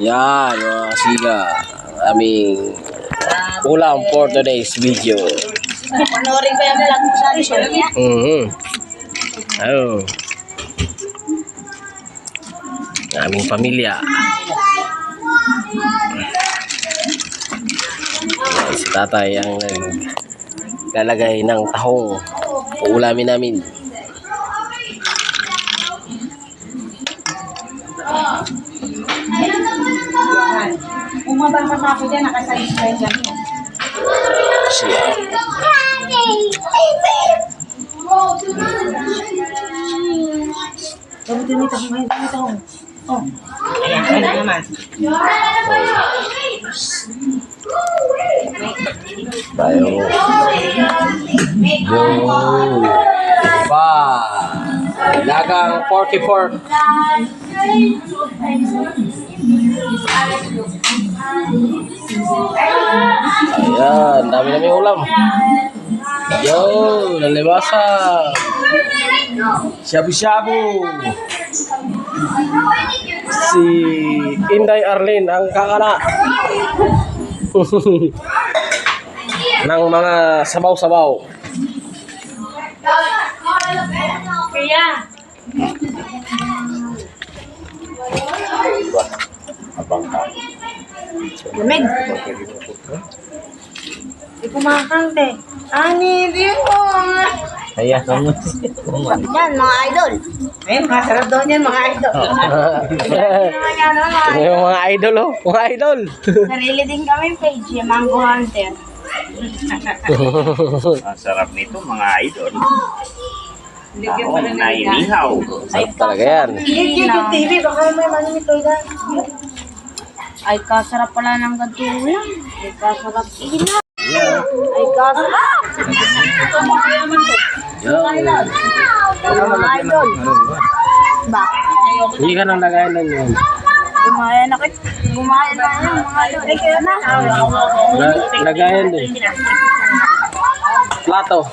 Yan, mga siga. Aming ulam for today's video. Panoorin ko yung vlog mo sa channel niya. Ayun. Aming pamilya. Si tatay ang naglalagay ng tahong. Uulamin namin. Umabang pa ako dyan, nakasayang dyan. Siya. Oh. Ayan, ayan naman. Tayo. Yo. Pa. Lagang porky pork. Ayan, dami namin ulam. Yo, nalibasa. Shabu-shabu. Si Inday Arlene ang kakala ng mga sabaw-sabaw. Kaya. Lamig. Di kumakante. Ani, di ko. Kaya kamu. Yan, mga idol. Ayun, masarap daw yan, mga idol. Yung mga idol, oh. Mga idol. Sarili din kami page, yung Mango Hunter. Ang sarap nito mga idol. Ako nainihaw. Sarap talaga yan. YouTube TV, baka may manimito yan. Ay, kasarap pala ng ganito ulam. Ay, kasarap ina. Ay, kasarap. Mga idol. Ba? Hindi ka nang lagayan lang yun. Gumaya na kayo. Gumaya na kayo, mga idol. Ay, kaya na. Lagayan din. Plato.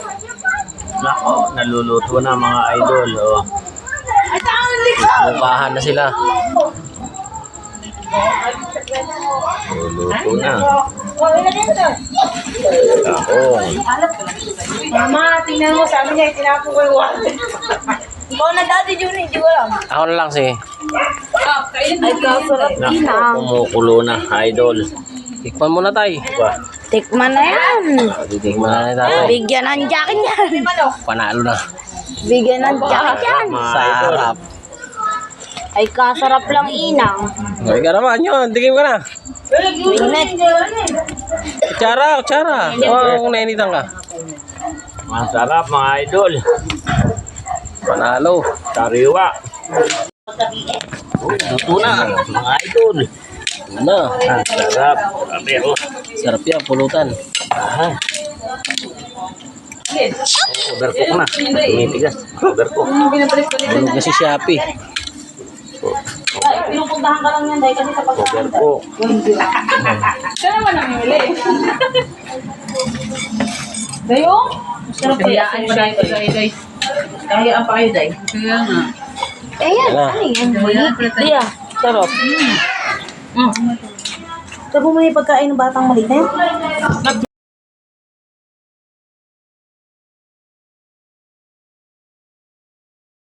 Nako, naluluto na mga idol. Oh. Ay, saan dito? Bukahan na sila. Naluluto na. Mama, tingnan mo, sabi niya, tinapo ko yung water. Ikaw na dati, Juni, di ko lang. Ako na lang, sige. Ay, kasarap ina. Kumukulo na idol. Tikman mo na, tay. Ba? Tikman na yan. Titikman na ni tatay. Bigyan ng jacket yan. Panalo na. Bigyan ng jacket yan. Mga idol. Sarap. Ay, kasarap lang inang. Ay ka naman yun. Tikim ka na. Tingnet. Kutsara, kutsara. Kung nainitan ka. Masarap mga idol. Panalo. Sariwa. Luto na mga idol. Na. Ang sarap. Sabi oh. Sarap yan, pulutan. Aha. Overcook na. Tumitigas. Overcook. Bulog na si Shopee. Pinupuntahan ka lang yan dahil kasi sa pagkakas. Overcook. Siya naman ang huli. Dayo? Sarap kaya ang day. Kaya ang pa kayo day. Kaya nga. Ayan, ano yan? Diya, sarap. Sabi mo yung pagkain ng batang maliit na yan?